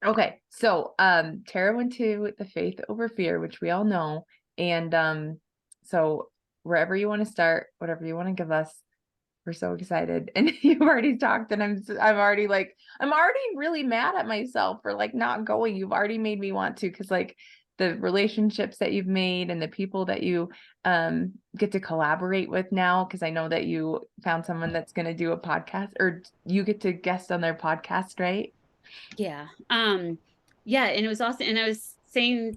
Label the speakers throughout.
Speaker 1: Okay. So, Tara went to the Faith Over Fear, which we all know. And, so wherever you want to start, whatever you want to give us, we're so excited. And you've already talked and I'm already really mad at myself for like not going. You've already made me want to, because like the relationships that you've made and the people that you get to collaborate with now, because I know that you found someone that's going to do a podcast, or you get to guest on their podcast, right?
Speaker 2: Yeah. Yeah, and it was awesome. And I was saying,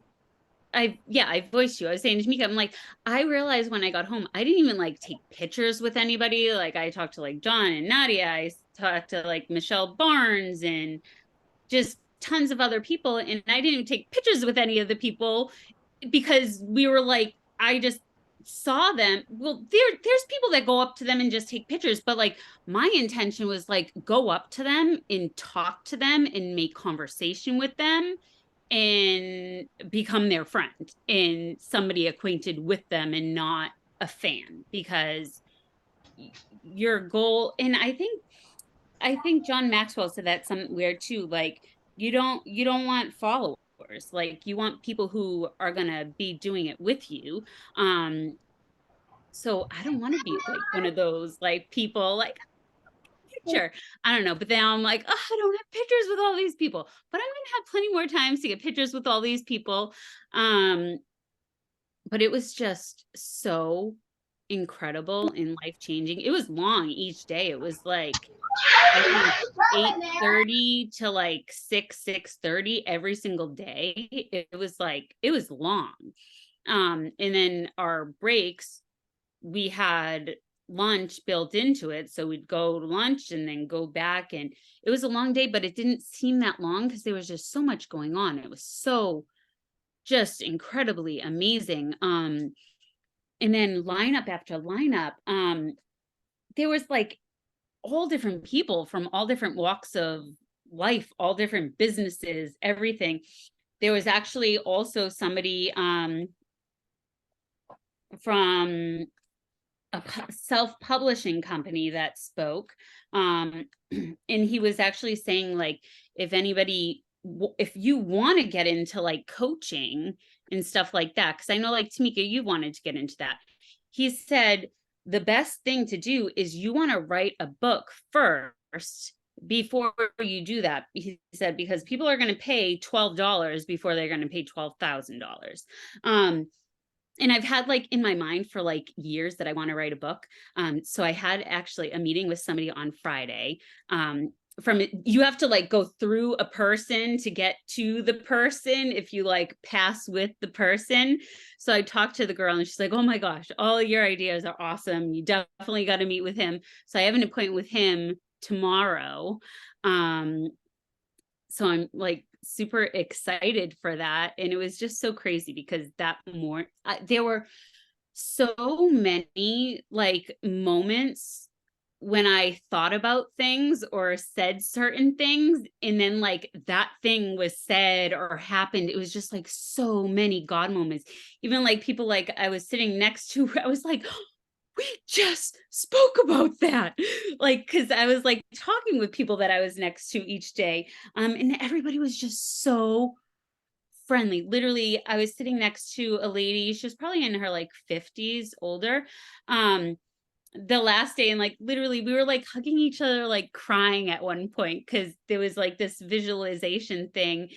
Speaker 2: I voiced you. I was saying to Mika, I'm like, I realized when I got home, I didn't even like take pictures with anybody. Like I talked to like John and Nadia. I talked to like Michelle Barnes and just tons of other people. And I didn't even take pictures with any of the people because we were like, I just saw them. Well, there's people that go up to them and just take pictures, but like my intention was like go up to them and talk to them and make conversation with them and become their friend and somebody acquainted with them and not a fan, because your goal, and I think John Maxwell said that somewhere too, like you don't want followers, like you want people who are going to be doing it with you. um so I don't want to be like one of those like people like picture. I don't know. But then I'm like, oh, I don't have pictures with all these people. But I'm gonna have plenty more times to get pictures with all these people. Um, but it was just so incredible and life changing. It was long each day. It was like I think 8:30 to like 6:30 every single day. It was like it was long. And then our breaks, we had lunch built into it. So we'd go to lunch and then go back. And it was a long day, but it didn't seem that long because there was just so much going on. It was so just incredibly amazing. And then lineup after lineup, there was like all different people from all different walks of life, all different businesses, everything. There was actually also somebody from a self-publishing company that spoke, and he was actually saying like if anybody, if you want to get into like coaching and stuff like that, because I know like Tamika, you wanted to get into that. He said the best thing to do is you want to write a book first before you do that. He said because people are going to pay $12 before they're going to pay $12,000. And I've had like in my mind for like years that I want to write a book. So I had actually a meeting with somebody on Friday. From you have to like go through a person to get to the person if you like pass with the person. So I talked to the girl and she's like, oh my gosh, all your ideas are awesome. You definitely got to meet with him. So I have an appointment with him tomorrow. Um, so I'm like super excited for that. And it was just so crazy because that more there were so many like moments when I thought about things or said certain things, and then like that thing was said or happened. It was just like so many God moments. Even like people like I was sitting next to, I was like, we just spoke about that. Like, because I was like talking with people that I was next to each day. And everybody was just so friendly. Literally, I was sitting next to a lady, she was probably in her like 50s, older. Um, the last day, and like literally we were like hugging each other, like crying at one point because there was like this visualization thing,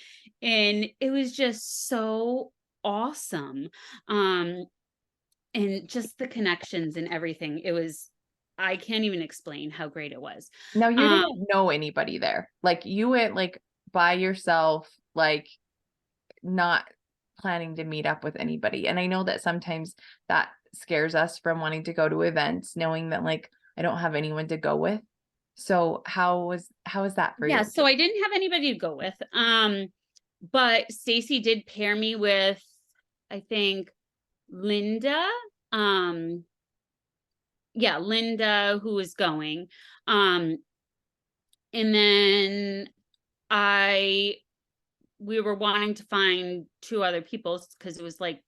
Speaker 2: and it was just so awesome. Um, and just the connections and everything. It was, I can't even explain how great it was.
Speaker 1: Now you
Speaker 2: Um,
Speaker 1: didn't know anybody there. Like you went like by yourself, like not planning to meet up with anybody. And I know that sometimes that scares us from wanting to go to events, knowing that like I don't have anyone to go with. So how was that for
Speaker 2: yeah,
Speaker 1: you?
Speaker 2: so I didn't have anybody to go with. But Stacy did pair me with, I think, Linda. Um, yeah, Linda, who was going. Um, and then I we were wanting to find two other people because it was like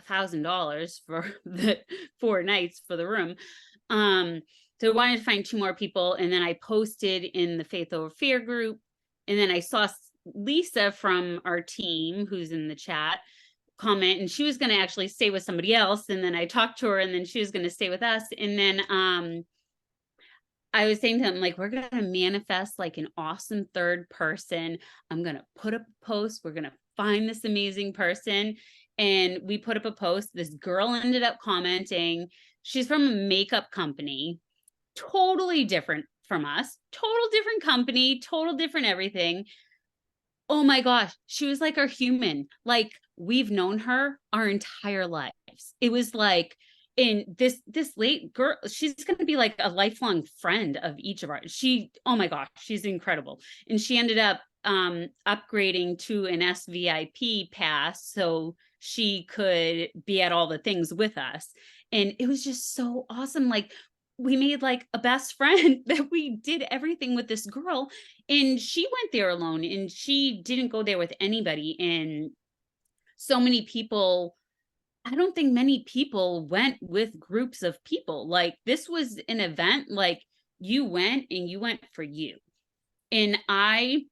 Speaker 2: $1,000 for the 4 nights for the room. Um, so I wanted to find two more people, and then I posted in the Faith Over Fear group, and then I saw Lisa from our team, who's in the chat, comment, and she was going to actually stay with somebody else, and then I talked to her, and then she was going to stay with us, and then I was saying to him, like, we're going to manifest like an awesome third person. I'm going to put up a post. We're going to find this amazing person. And we put up a post. This girl ended up commenting. She's from a makeup company, totally different from us, total different company, total different everything. Oh my gosh, she was like our human. Like, we've known her our entire lives. It was like, in this late girl, she's going to be like a lifelong friend of each of our, oh my gosh, she's incredible. And she ended up upgrading to an SVIP pass so she could be at all the things with us. And it was just so awesome. Like, we made like a best friend that we did everything with this girl, and she went there alone, and she didn't go there with anybody. And so many people, I don't think many people went with groups of people. Like, this was an event, like, you went and you went for you. And I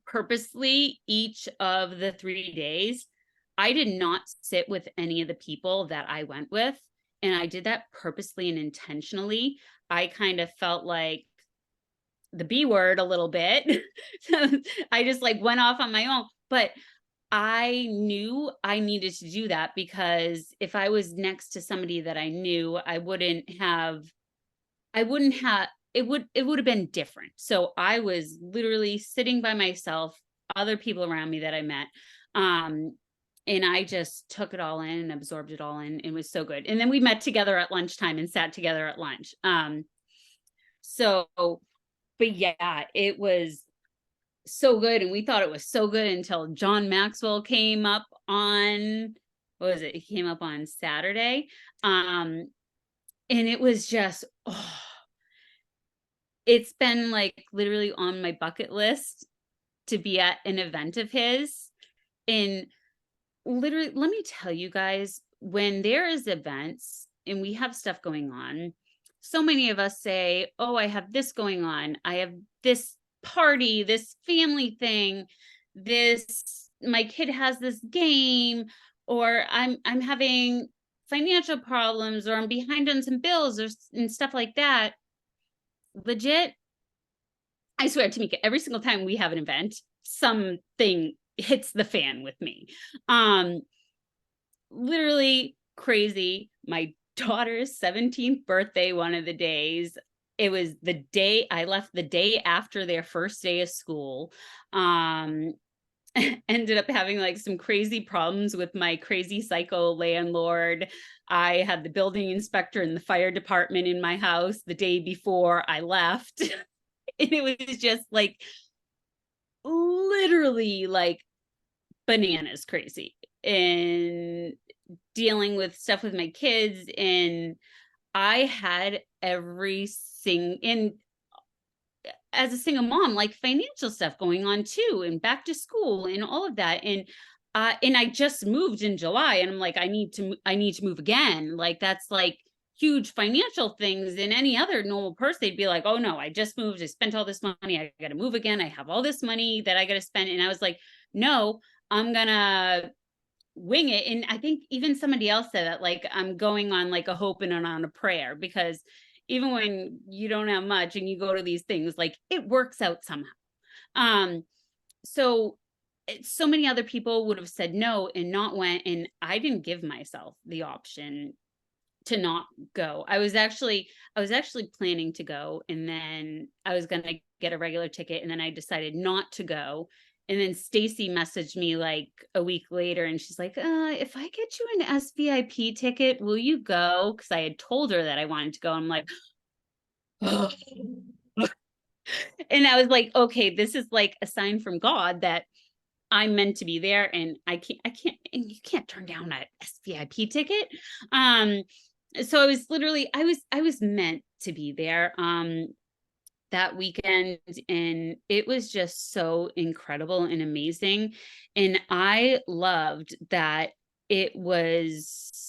Speaker 2: purposely, each of the 3 days, I did not sit with any of the people that I went with. And I did that purposely and intentionally. I kind of felt like the B word a little bit. So I just like went off on my own. But I knew I needed to do that, because if I was next to somebody that I knew, it would have been different. So I was literally sitting by myself, other people around me that I met. And I just took it all in and absorbed it all in. It was so good. And then we met together at lunchtime and sat together at lunch. So, but yeah, it was so good. And we thought it was so good until John Maxwell came up on, what was it? He came up on Saturday. And it was just, oh, it's been like literally on my bucket list to be at an event of his. And literally, let me tell you guys, when there is events and we have stuff going on, so many of us say, oh, I have this going on. I have this party, this family thing, this, my kid has this game, or I'm having financial problems, or I'm behind on some bills, or and stuff like that. Legit, I swear, Tamika, every single time we have an event, something hits the fan with me. Literally crazy. My daughter's 17th birthday, one of the days, it was the day I left, the day after their first day of school. Ended up having like some crazy problems with my crazy psycho landlord. I had the building inspector and the fire department in my house the day before I left. And it was just like literally like bananas crazy, and dealing with stuff with my kids. And I had and as a single mom, like financial stuff going on too, and back to school and all of that. And I just moved in July, and I'm like, I need to move again. Like, that's like huge financial things. In any other normal person, they'd be like, oh no, I just moved, I spent all this money, I got to move again, I have all this money that I got to spend. And I was like, no, I'm gonna wing it. And I think even somebody else said that, like, I'm going on like a hope and on a prayer, because even when you don't have much and you go to these things, like, it works out somehow. So so many other people would have said no and not went, and I didn't give myself the option to not go. I was actually planning to go, and then I was going to get a regular ticket, and then I decided not to go. And then Stacy messaged me like a week later, and she's like, if I get you an SVIP ticket, will you go? Because I had told her that I wanted to go. I'm like, oh. And I was like, okay, this is like a sign from God that I'm meant to be there, and I can't, and you can't turn down a SVIP ticket. So I was literally, I was meant to be there that weekend, and it was just so incredible and amazing. And I loved that it wasn't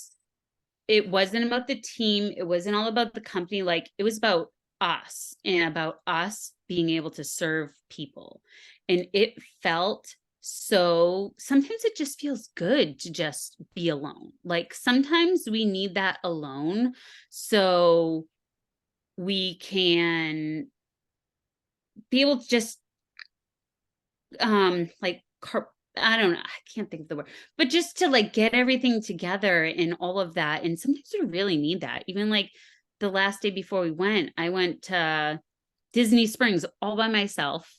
Speaker 2: about the team, it wasn't all about the company, like, it was about us and about us being able to serve people. And it felt so, sometimes it just feels good to just be alone. Like sometimes we need that alone so we can be able to just like I don't know, I can't think of the word, but just to like get everything together and all of that. And sometimes we really need that. Even like the last day before we went, I went to Disney Springs all by myself,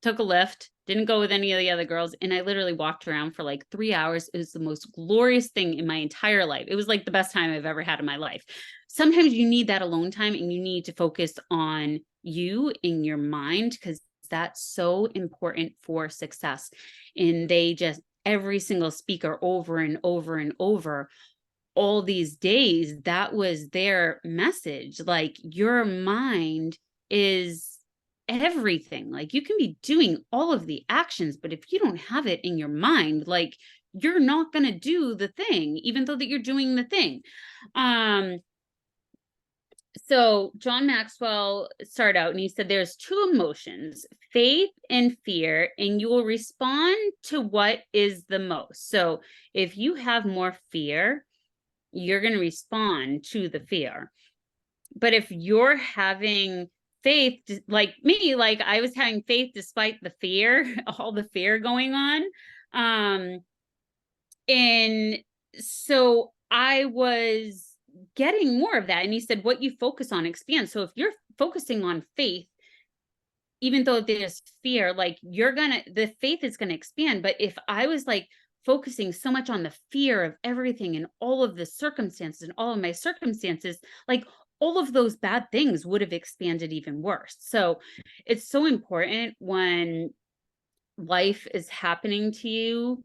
Speaker 2: took a lift, didn't go with any of the other girls, and I literally walked around for like 3 hours. It was the most glorious thing in my entire life. It was like the best time I've ever had in my life. Sometimes you need that alone time and you need to focus on you in your mind, because that's so important for success. And they just, every single speaker over and over and over all these days, that was their message. Like your mind is everything. Like you can be doing all of the actions, but if you don't have it in your mind, like you're not going to do the thing, even though that you're doing the thing. So John Maxwell started out and he said there's two emotions, faith and fear, and you will respond to what is the most. So if you have more fear, you're going to respond to the fear. But if you're having faith, like me, like I was having faith despite the fear, all the fear going on. And so I was getting more of that. And he said, what you focus on expands. So if you're focusing on faith, even though there's fear, like the faith is gonna expand. But if I was like focusing so much on the fear of everything and all of the circumstances and all of my circumstances, like all of those bad things would have expanded even worse. So it's so important when life is happening to you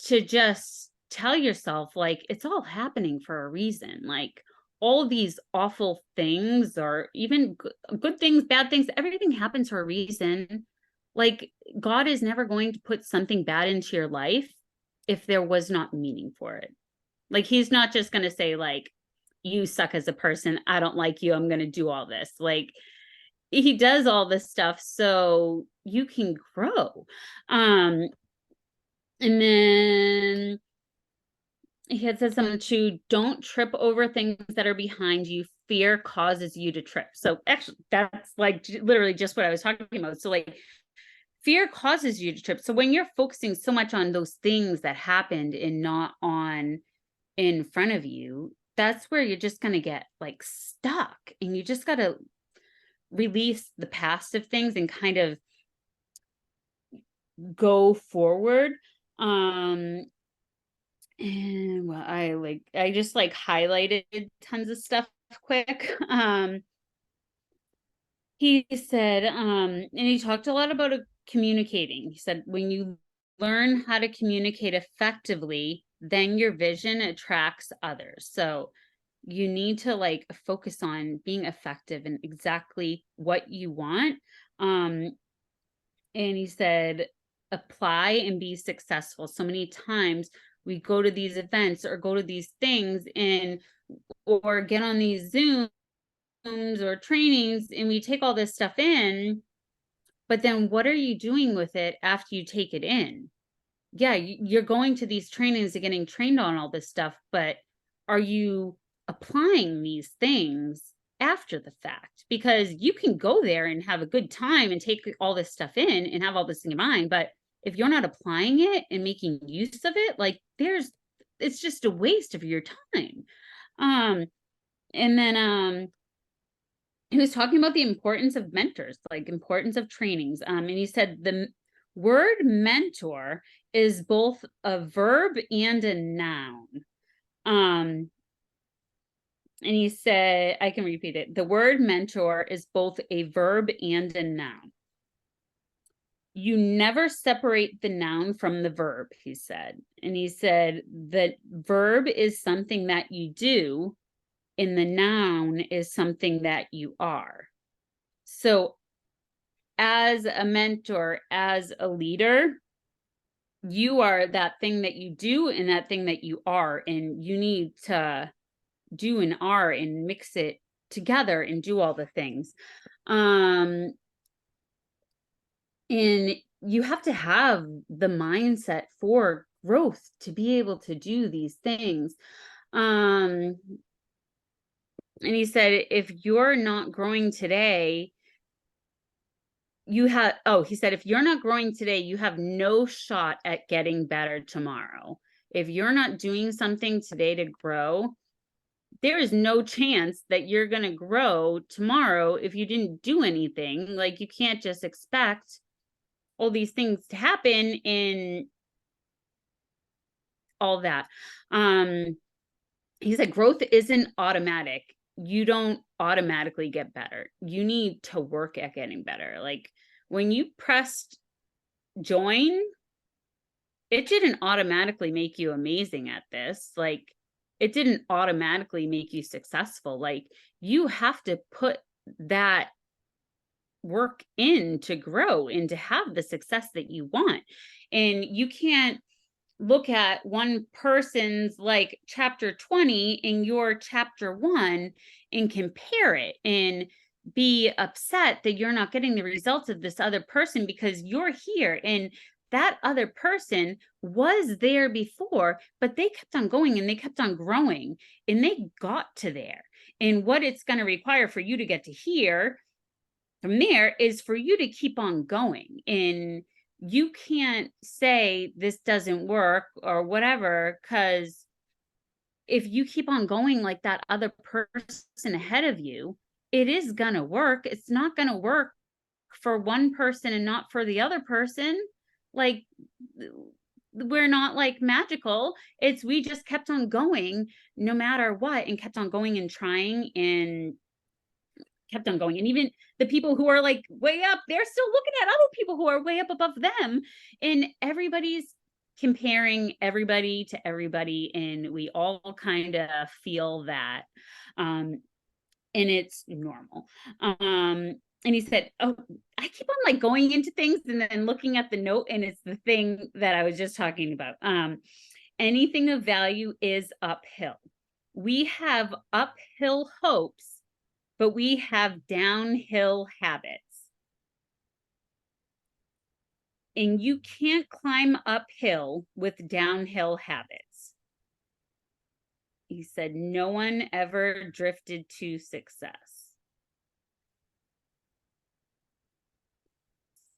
Speaker 2: to just tell yourself, like, it's all happening for a reason. Like all these awful things, or even good things, bad things, everything happens for a reason. Like God is never going to put something bad into your life if there was not meaning for it. Like he's not just going to say like, you suck as a person, I don't like you, I'm going to do all this. Like he does all this stuff so you can grow. And then he had said something to, don't trip over things that are behind you. Fear causes you to trip. So actually, that's like literally just what I was talking about. So like fear causes you to trip. So when you're focusing so much on those things that happened and not on in front of you, that's where you're just going to get like stuck, and you just got to release the past of things and kind of go forward. And well, I just like highlighted tons of stuff quick. He said, and he talked a lot about communicating. He said, when you learn how to communicate effectively, then your vision attracts others. So you need to like focus on being effective and exactly what you want. And he said, apply and be successful. So many times we go to these events or go to these things and or get on these Zooms or trainings and we take all this stuff in, but then what are you doing with it after you take it in? Yeah, you're going to these trainings and getting trained on all this stuff, but are you applying these things after the fact? Because you can go there and have a good time and take all this stuff in and have all this in your mind, but if you're not applying it and making use of it, like it's just a waste of your time. And then he was talking about the importance of mentors, like importance of trainings. And he said the word mentor is both a verb and a noun. And he said, I can repeat it. The word mentor is both a verb and a noun. You never separate the noun from the verb, he said. And he said the verb is something that you do, and the noun is something that you are. So as a mentor, as a leader, you are that thing that you do and that thing that you are, and you need to do and are and mix it together and do all the things. And you have to have the mindset for growth to be able to do these things. And he said, if you're not growing today, he said, if you're not growing today, you have no shot at getting better tomorrow. If you're not doing something today to grow, there is no chance that you're going to grow tomorrow if you didn't do anything. Like, you can't just expect all these things to happen in all that. He said, growth isn't automatic. You don't automatically get better. You need to work at getting better. Like, when you pressed join, it didn't automatically make you amazing at this. Like, it didn't automatically make you successful. Like, you have to put that work in to grow and to have the success that you want. And you can't look at one person's like chapter 20 in your chapter 1 and compare it and be upset that you're not getting the results of this other person, because you're here and that other person was there before, but they kept on going and they kept on growing and they got to there. And what it's going to require for you to get to here from there is for you to keep on going. And you can't say this doesn't work or whatever, because if you keep on going like that other person ahead of you, it is going to work. It's not going to work for one person and not for the other person. Like, we're not like magical. We just kept on going no matter what, and kept on going and trying and kept on going. And even the people who are like way up, they're still looking at other people who are way up above them, and everybody's comparing everybody to everybody, and we all kind of feel that, and it's normal. And he said, oh, I keep on like going into things and then looking at the note, and it's the thing that I was just talking about. Anything of value is uphill. We have uphill hopes, but we have downhill habits. And you can't climb uphill with downhill habits. He said, no one ever drifted to success.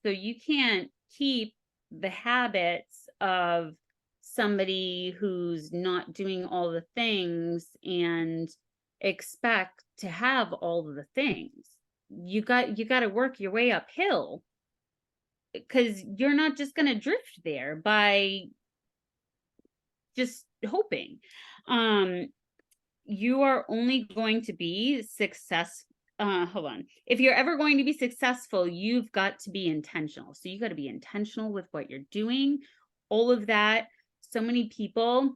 Speaker 2: So you can't keep the habits of somebody who's not doing all the things and expect to have all of the things. You got to work your way uphill, because you're not just going to drift there by just hoping. You are only going to be successful. Hold on. If you're ever going to be successful, you've got to be intentional. So you got to be intentional with what you're doing, all of that. So many people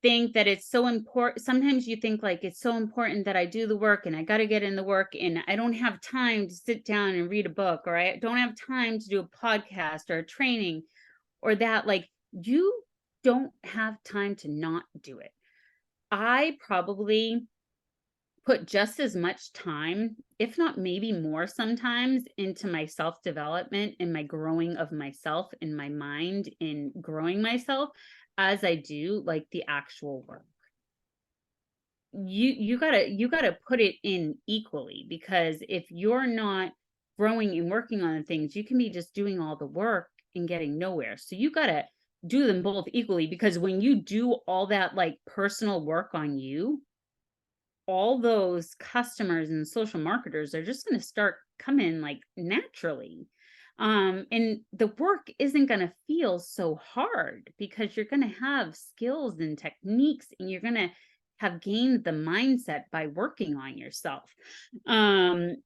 Speaker 2: think that it's so important. Sometimes you think like, it's so important that I do the work and I got to get in the work, and I don't have time to sit down and read a book, or I don't have time to do a podcast or a training or that. Like, you don't have time to not do it. I probably put just as much time, if not maybe more sometimes, into my self-development and my growing of myself in my mind, in growing myself, as I do like the actual work. You gotta put it in equally, because if you're not growing and working on the things, you can be just doing all the work and getting nowhere. So you gotta do them both equally, because when you do all that like personal work on you, all those customers and social marketers are just going to start coming like naturally. And the work isn't going to feel so hard, because you're going to have skills and techniques, and you're going to have gained the mindset by working on yourself. Then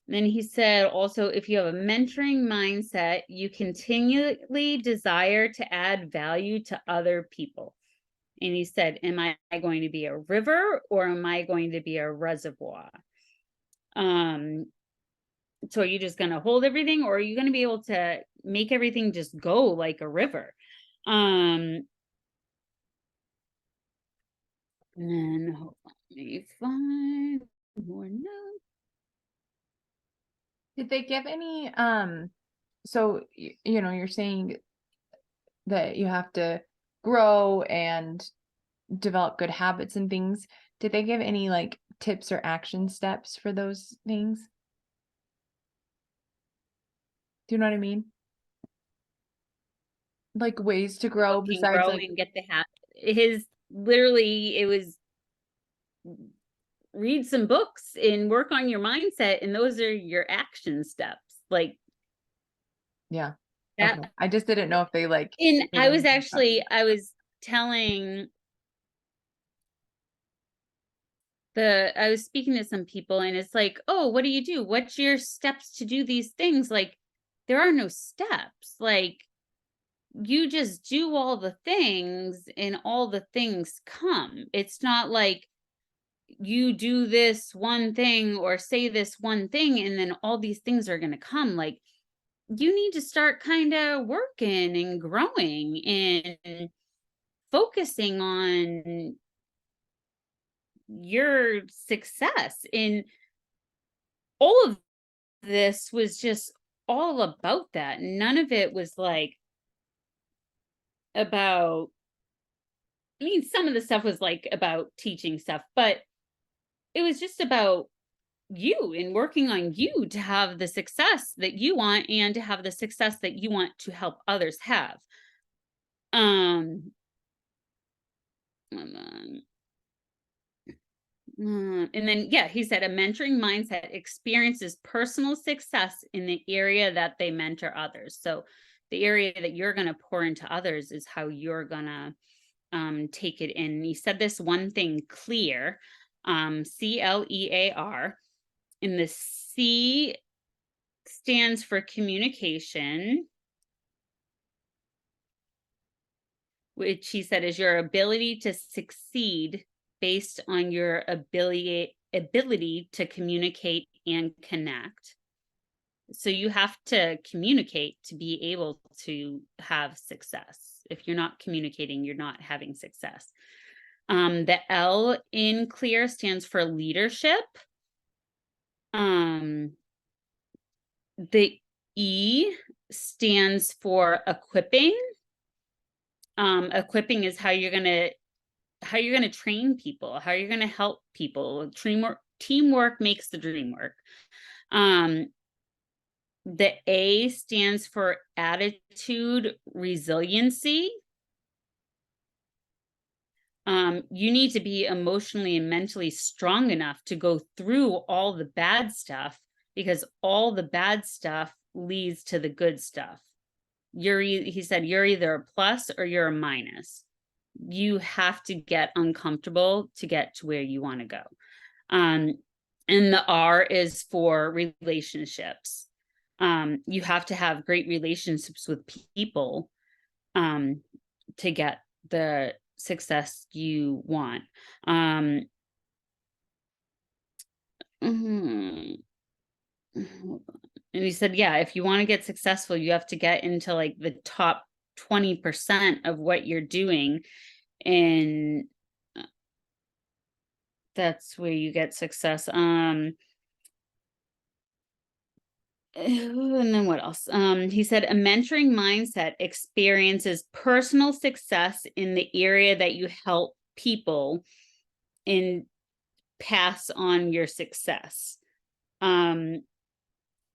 Speaker 2: he said, also, if you have a mentoring mindset, you continually desire to add value to other people. And he said, am I going to be a river, or am I going to be a reservoir? So are you just going to hold everything, or are you going to be able to make everything just go like a river? And then hold on, let me find more notes.
Speaker 1: Did they give any, so, you know, you're saying that you have to grow and develop good habits and things. Did they give any like tips or action steps for those things? Do you know what I mean? Like ways to grow
Speaker 2: Can
Speaker 1: besides
Speaker 2: grow
Speaker 1: like,
Speaker 2: and get the habit. His literally, it was read some books and work on your mindset, and those are your action steps. Like
Speaker 1: yeah. Okay.
Speaker 2: that.
Speaker 1: I just didn't know if they like
Speaker 2: And
Speaker 1: did anything about it.
Speaker 2: I was telling I was speaking to some people, and it's like, oh, what do you do? What's your steps to do these things? Like, there are no steps. Like, you just do all the things and all the things come. It's not like you do this one thing or say this one thing and then all these things are going to come. Like, you need to start kind of working and growing and focusing on your success. And all of this was just all about that. None of it was like about, I mean, some of the stuff was like about teaching stuff, but it was just about you and working on you to have the success that you want and to have the success that you want to help others have. Um, and then yeah, he said a mentoring mindset experiences personal success in the area that they mentor others. So the area that you're going to pour into others is how you're going to take it in. He said this one thing, clear, CLEAR, and the C stands for communication, which he said is your ability to succeed based on your ability to communicate and connect. So you have to communicate to be able to have success. If you're not communicating, you're not having success. The L in clear stands for leadership. The E stands for equipping. Equipping is how you're gonna train people, how you're gonna help people. Teamwork makes the dream work. The A stands for attitude resiliency. You need to be emotionally and mentally strong enough to go through all the bad stuff, because all the bad stuff leads to the good stuff. He said, you're either a plus or you're a minus. You have to get uncomfortable to get to where you want to go. And the R is for relationships. You have to have great relationships with people to get the success you want. And he said, yeah, if you want to get successful, you have to get into like the top 20% of what you're doing. And that's where you get success. And then what else? He said a mentoring mindset experiences personal success in the area that you help people and pass on your success. And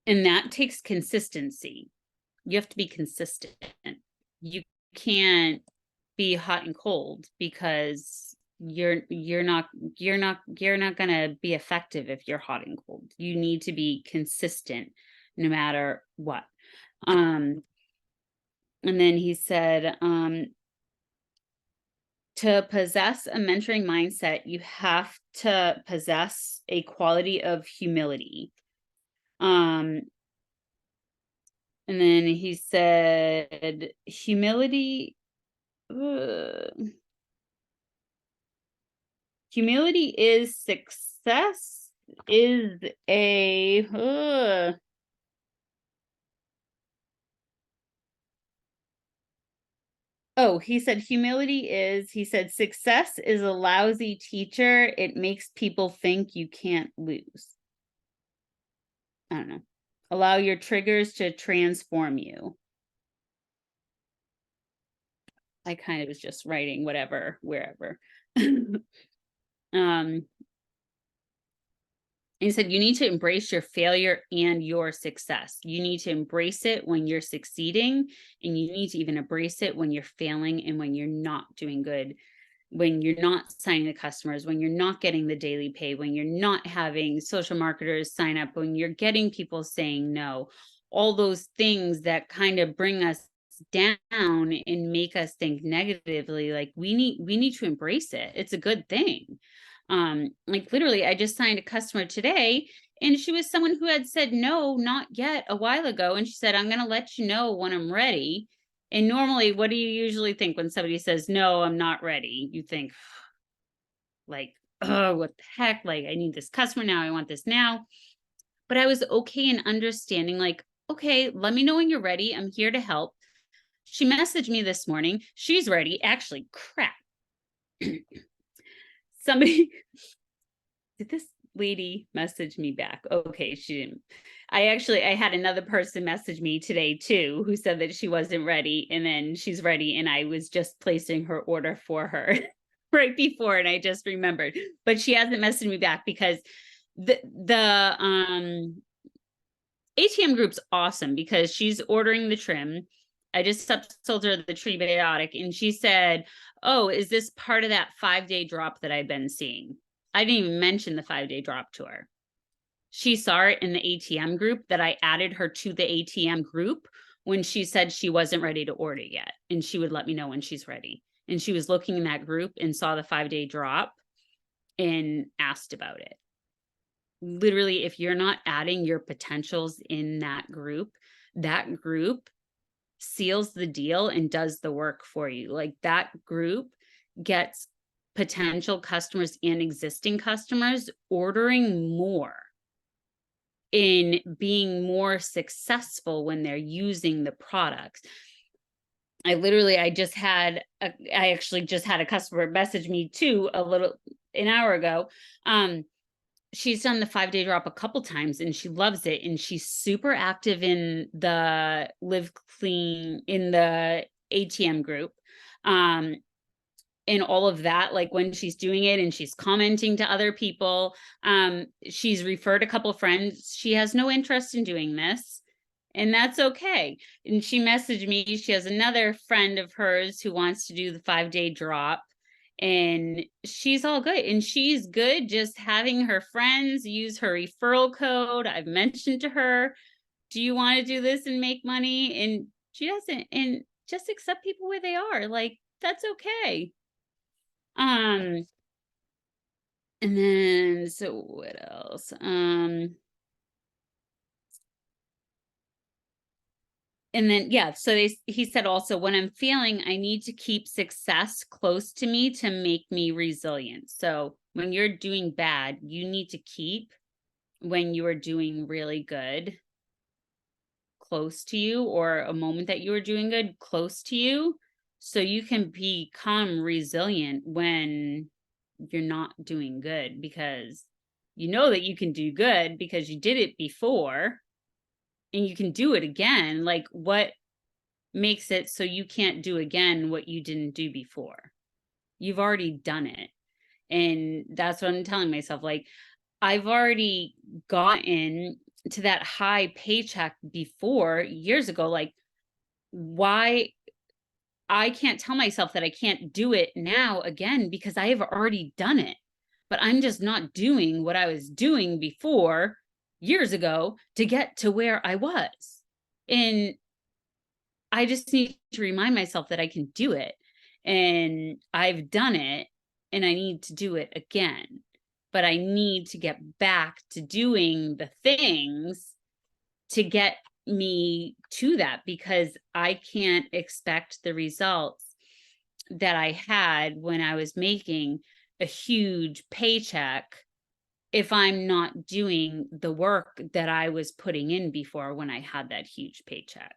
Speaker 2: that takes consistency. You have to be consistent. You can't be hot and cold, because you're not going to be effective if you're hot and cold. You need to be consistent no matter what. And then he said, to possess a mentoring mindset, you have to possess a quality of humility. And then he said, humility is success, is a Oh, he said he said success is a lousy teacher. It makes people think you can't lose. I don't know. Allow your triggers to transform you. I kind of was just writing whatever, wherever. um, he said, you need to embrace your failure and your success. You need to embrace it when you're succeeding, and you need to even embrace it when you're failing and when you're not doing good, when you're not signing the customers, when you're not getting the daily pay, when you're not having social marketers sign up, when you're getting people saying no, all those things that kind of bring us down and make us think negatively. Like we need to embrace it. It's a good thing. Like literally I just signed a customer today, and she was someone who had said no, not yet, a while ago, and she said, I'm going to let you know when I'm ready. And normally, what do you usually think when somebody says, no, I'm not ready? You think, like, oh, what the heck? Like, I need this customer now. I want this now. But I was okay in understanding, like, okay, let me know when you're ready. I'm here to help. She messaged me this morning. She's ready. Actually, crap. Somebody, did this lady message me back? Okay, she didn't. I had another person message me today too, who said that she wasn't ready, and then she's ready, and I was just placing her order for her right before, and I just remembered. But she hasn't messaged me back because the ATM group's awesome because she's ordering the trim. I just sold her the tree biotic, and she said, oh, is this part of that 5-day drop that I've been seeing? I didn't even mention the 5-day drop to her. She saw it in the ATM group that I added her to the ATM group when she said she wasn't ready to order yet, and she would let me know when she's ready. And she was looking in that group and saw the 5-day drop and asked about it. Literally, if you're not adding your potentials in that group seals the deal and does the work for you. Like that group gets potential customers and existing customers ordering more, in being more successful when they're using the products. I actually just had a customer message me too an hour ago. She's done the 5-day drop a couple times and she loves it, and she's super active in the Live Clean in the ATM group. And all of that, like when she's doing it and she's commenting to other people, she's referred a couple friends. She has no interest in doing this, and that's okay. And she messaged me, she has another friend of hers who wants to do the 5-day drop, and she's all good, and she's good just having her friends use her referral code. I've mentioned to her, do you want to do this and make money? And she doesn't, and just accept people where they are. Like that's okay. And then, so what else? And then, yeah, so he said also, when I'm failing, I need to keep success close to me to make me resilient. So when you're doing bad, you need to keep when you are doing really good close to you, or a moment that you are doing good close to you, so you can become resilient when you're not doing good, because you know that you can do good because you did it before and you can do it again. Like what makes it so you can't do again what you didn't do before? You've already done it. And that's what I'm telling myself. Like I've already gotten to that high paycheck before years ago. Like why I can't tell myself that I can't do it now again, because I have already done it. But I'm just not doing what I was doing before years ago to get to where I was. And I just need to remind myself that I can do it, and I've done it, and I need to do it again. But I need to get back to doing the things to get me to that, because I can't expect the results that I had when I was making a huge paycheck if I'm not doing the work that I was putting in before when I had that huge paycheck.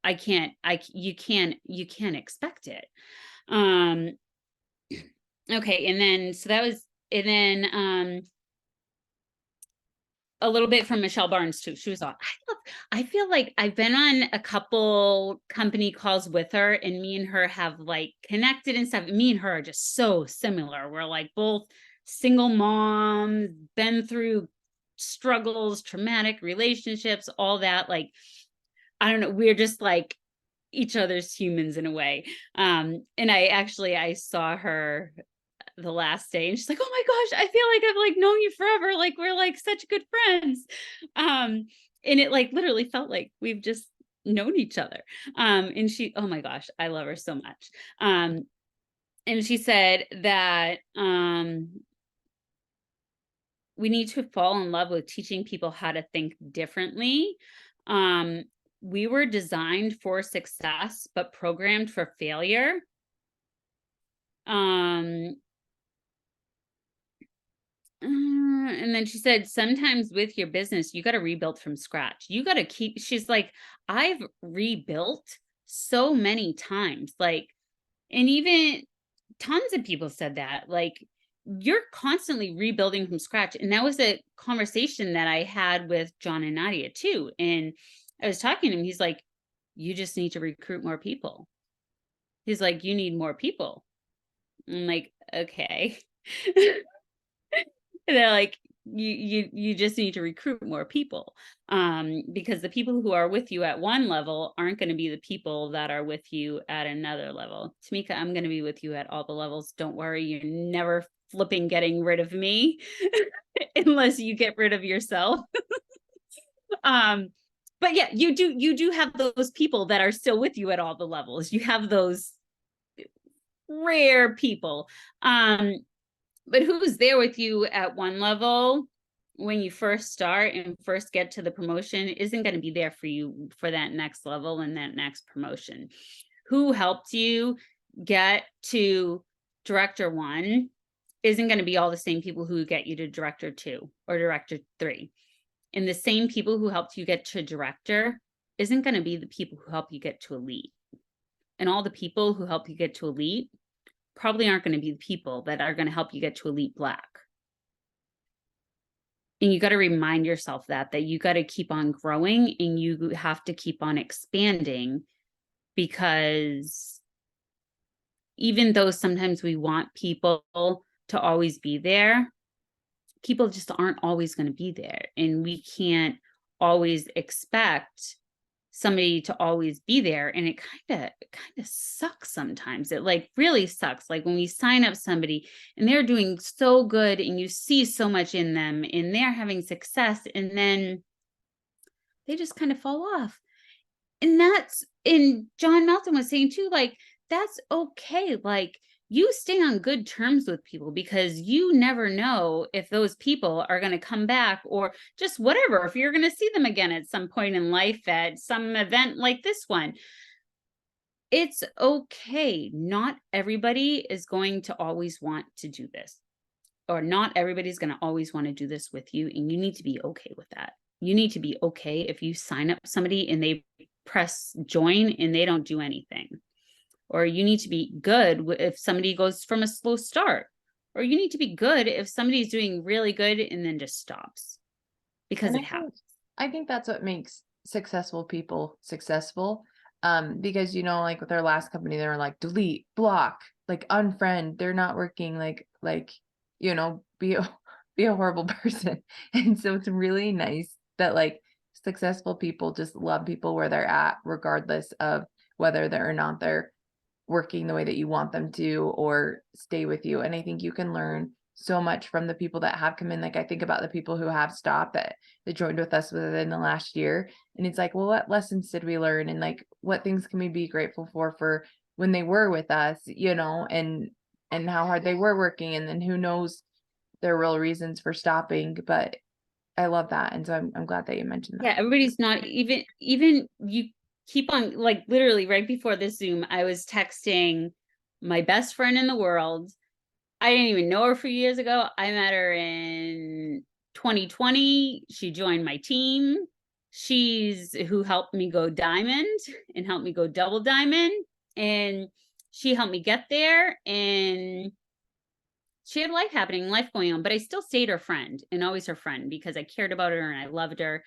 Speaker 2: you can't expect it. Um, okay. And then, so that was, and then, a little bit from Michelle Barnes too. She was on. I feel like I've been on a couple company calls with her, and me and her have like connected and stuff. Me and her are just so similar. We're like both single moms, been through struggles, traumatic relationships, all that. Like, I don't know, we're just like each other's humans in a way. And I saw her the last day, and she's like, oh my gosh, I feel like I've like known you forever, like we're like such good friends. And it like literally felt like we've just known each other. And she, oh my gosh, I love her so much. And she said that we need to fall in love with teaching people how to think differently. We were designed for success but programmed for failure. And then she said, sometimes with your business, you got to rebuild from scratch. You got to keep, she's like, I've rebuilt so many times. Like, and even tons of people said that, like, you're constantly rebuilding from scratch. And that was a conversation that I had with John and Nadia too. And I was talking to him, he's like, you just need to recruit more people. He's like, you need more people. I'm like, okay. They're like, you just need to recruit more people, because the people who are with you at one level aren't going to be the people that are with you at another level. Tamika, I'm going to be with you at all the levels. Don't worry, you're never flipping getting rid of me unless you get rid of yourself. But yeah, you do have those people that are still with you at all the levels. You have those rare people. But who's there with you at one level when you first start and first get to the promotion isn't going to be there for you for that next level and that next promotion. Who helped you get to director 1 isn't going to be all the same people who get you to director 2 or director 3. And the same people who helped you get to director isn't going to be the people who help you get to elite. And all the people who help you get to elite probably aren't going to be the people that are going to help you get to elite black. And you got to remind yourself that you got to keep on growing and you have to keep on expanding, because even though sometimes we want people to always be there, people just aren't always going to be there. And we can't always expect somebody to always be there. And it kind of sucks sometimes. It like really sucks. Like when we sign up somebody and they're doing so good and you see so much in them and they're having success, and then they just kind of fall off. And John Melton was saying too, like, that's okay. Like, you stay on good terms with people, because you never know if those people are going to come back, or just whatever, if you're going to see them again at some point in life at some event like this one. It's okay. Not everybody is going to always want to do this, or not everybody's going to always want to do this with you. And you need to be okay with that. You need to be okay if you sign up somebody and they press join and they don't do anything. Or you need to be good if somebody goes from a slow start. Or you need to be good if somebody's doing really good and then just stops, because it happens.
Speaker 1: I think that's what makes successful people successful. Because, you know, like with their last company, they were like, delete, block, like unfriend, they're not working, like, you know, be a horrible person. And so it's really nice that like successful people just love people where they're at, regardless of whether they're or not they're working the way that you want them to or stay with you. And I think you can learn so much from the people that have come in. Like I think about the people who have stopped that joined with us within the last year. And it's like, well, what lessons did we learn? And like, what things can we be grateful for when they were with us, you know, and how hard they were working. And then who knows their real reasons for stopping. But I love that. And so I'm glad that you mentioned that.
Speaker 2: Yeah, everybody's not even you keep on, like, literally right before this Zoom, I was texting my best friend in the world. I didn't even know her for years ago. I met her in 2020. She joined my team. She's who helped me go diamond and helped me go double diamond. And she helped me get there. And she had life going on, but I still stayed her friend and always her friend because I cared about her and I loved her.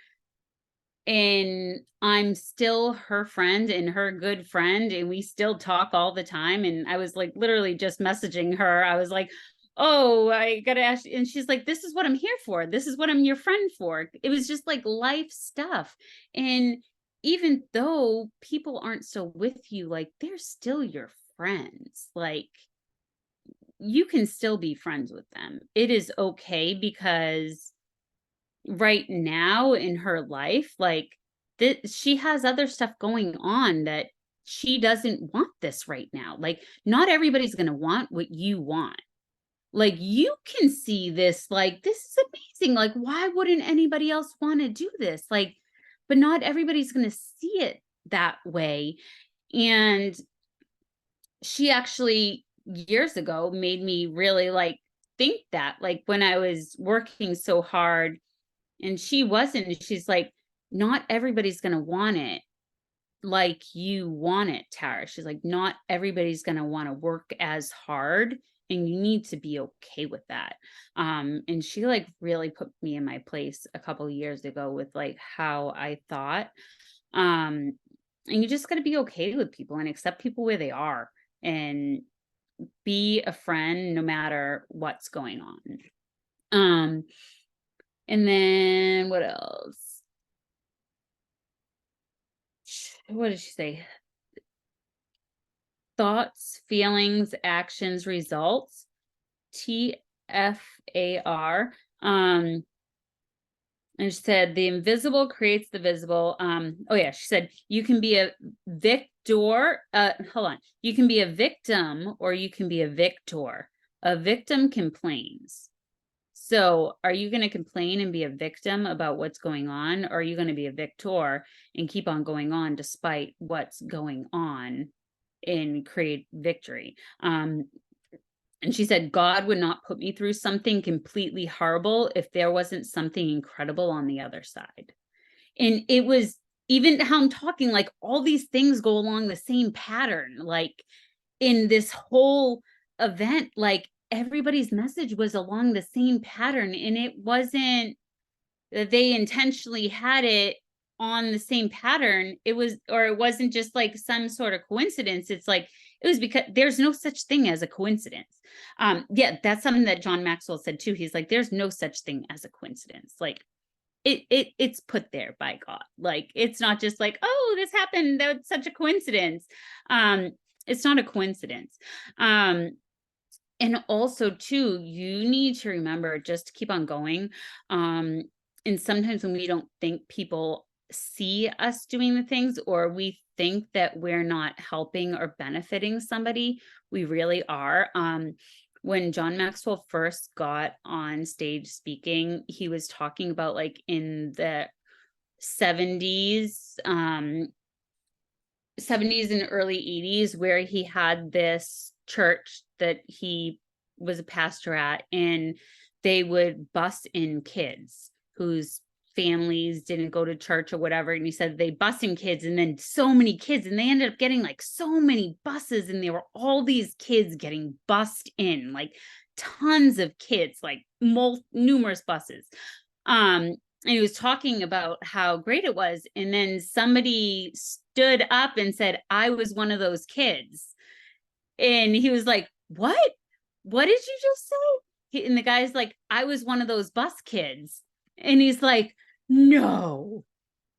Speaker 2: And I'm still her friend and her good friend, and we still talk all the time. And I was like literally just messaging her. I was like, "Oh, I gotta ask," and she's like, "This is what I'm here for. This is what I'm your friend for." It was just like life stuff. And even though people aren't still with you, like they're still your friends. Like you can still be friends with them. It is okay because right now in her life, like she has other stuff going on that she doesn't want this right now. Like, not everybody's going to want what you want. Like, you can see this, like, this is amazing. Like, why wouldn't anybody else want to do this? Like, but not everybody's going to see it that way. And she actually years ago made me really like think that, like, when I was working so hard and she wasn't, she's like, not everybody's going to want it like you want it, Tara. She's like, not everybody's going to want to work as hard, and you need to be okay with that. And she like really put me in my place a couple of years ago with like how I thought. Um, and you just got to be okay with people and accept people where they are and be a friend no matter what's going on. Um, and then what else? What did she say? Thoughts, feelings, actions, results. TFAR. And she said the invisible creates the visible. Oh yeah, she said you can be a victor. Hold on. You can be a victim or you can be a victor. A victim complains. So are you going to complain and be a victim about what's going on? Or are you going to be a victor and keep on going on despite what's going on and create victory? And she said, God would not put me through something completely horrible if there wasn't something incredible on the other side. And it was even how I'm talking, like all these things go along the same pattern. Like in this whole event, like everybody's message was along the same pattern. And it wasn't that they intentionally had it on the same pattern. It was, or it wasn't just like some sort of coincidence. It's like, it was because there's no such thing as a coincidence. Yeah, that's something that John Maxwell said too. He's like, there's no such thing as a coincidence. Like it's put there by God. Like, it's not just like, oh, this happened. That's such a coincidence. It's not a coincidence. And also too, you need to remember just to keep on going. And sometimes when we don't think people see us doing the things, or we think that we're not helping or benefiting somebody, we really are. When John Maxwell first got on stage speaking, he was talking about like in the 70s, 70s and early 80s, where he had this church that he was a pastor at, and they would bus in kids whose families didn't go to church or whatever. And he said they bus in kids, and then so many kids, and they ended up getting like so many buses, and there were all these kids getting bussed in, like tons of kids, like numerous buses. And he was talking about how great it was. And then somebody stood up and said, I was one of those kids. And he was like, what? What did you just say? And the guy's like, I was one of those bus kids. And he's like, no.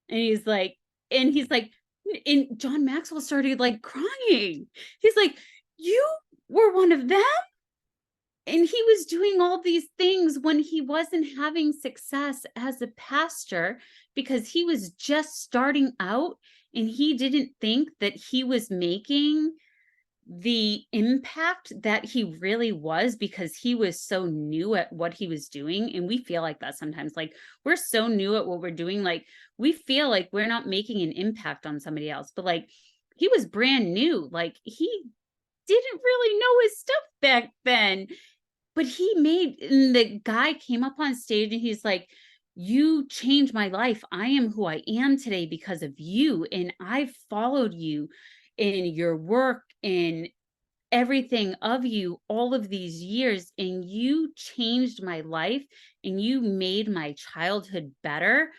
Speaker 2: And he's like, and John Maxwell started like crying. He's like, you were one of them? And he was doing all these things when he wasn't having success as a pastor, because he was just starting out and he didn't think that he was making the impact that he really was, because he was so new at what he was doing. And we feel like that sometimes, like we're so new at what we're doing, like we feel like we're not making an impact on somebody else. But like he was brand new, like he didn't really know his stuff back then. But he made, and the guy came up on stage and he's like, you changed my life. I am who I am today because of you. And I've followed you in your work, in everything of you all of these years, and you changed my life and you made my childhood better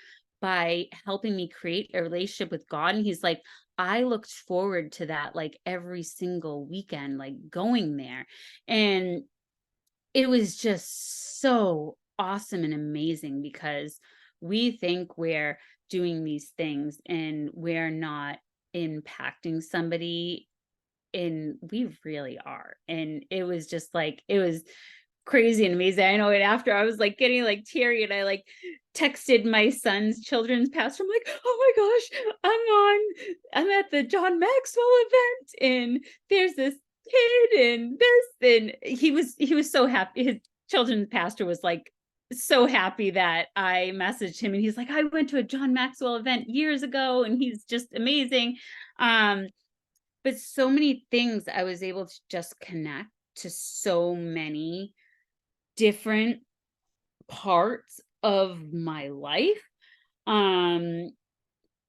Speaker 2: by helping me create a relationship with God. And he's like, I looked forward to that like every single weekend, like going there. And it was just so awesome and amazing because we think we're doing these things and we're not impacting somebody, and we really are. And it was just like, it was crazy and amazing. I know. And after, I was like getting like teary, and I like texted my son's children's pastor. I'm like, oh my gosh, I'm at the John Maxwell event, and there's this kid and this, and he was so happy. His children's pastor was like so happy that I messaged him, and he's like, I went to a John Maxwell event years ago, and he's just amazing. But so many things I was able to just connect to so many different parts of my life. Um,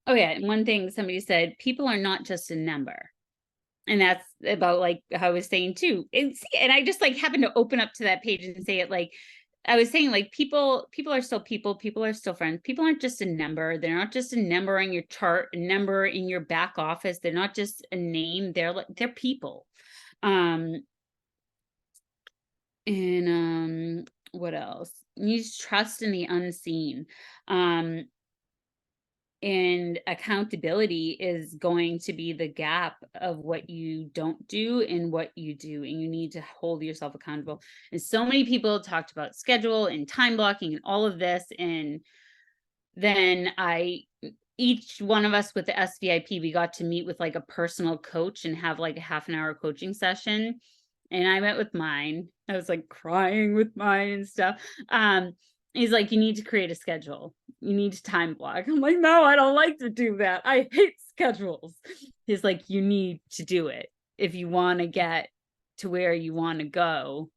Speaker 2: oh yeah, and one thing somebody said, people are not just a number. And that's about like how I was saying too. And I just like happened to open up to that page and say it like I was saying, like people are still people are still friends. People aren't just a number. They're not just a number on your chart, a number in your back office. They're not just a name. They're people. Um and what else? You just trust in the unseen. Um and accountability is going to be the gap of what you don't do and what you do, and you need to hold yourself accountable. And so many people talked about schedule and time blocking and all of this, and then each one of us with the SVIP, we got to meet with like a personal coach and have like a half an hour coaching session. And I met with mine. I was like crying with mine and stuff. He's like, you need to create a schedule. You need to time block. I'm like, no, I don't like to do that. I hate schedules. He's like, you need to do it. If you want to get to where you want to go,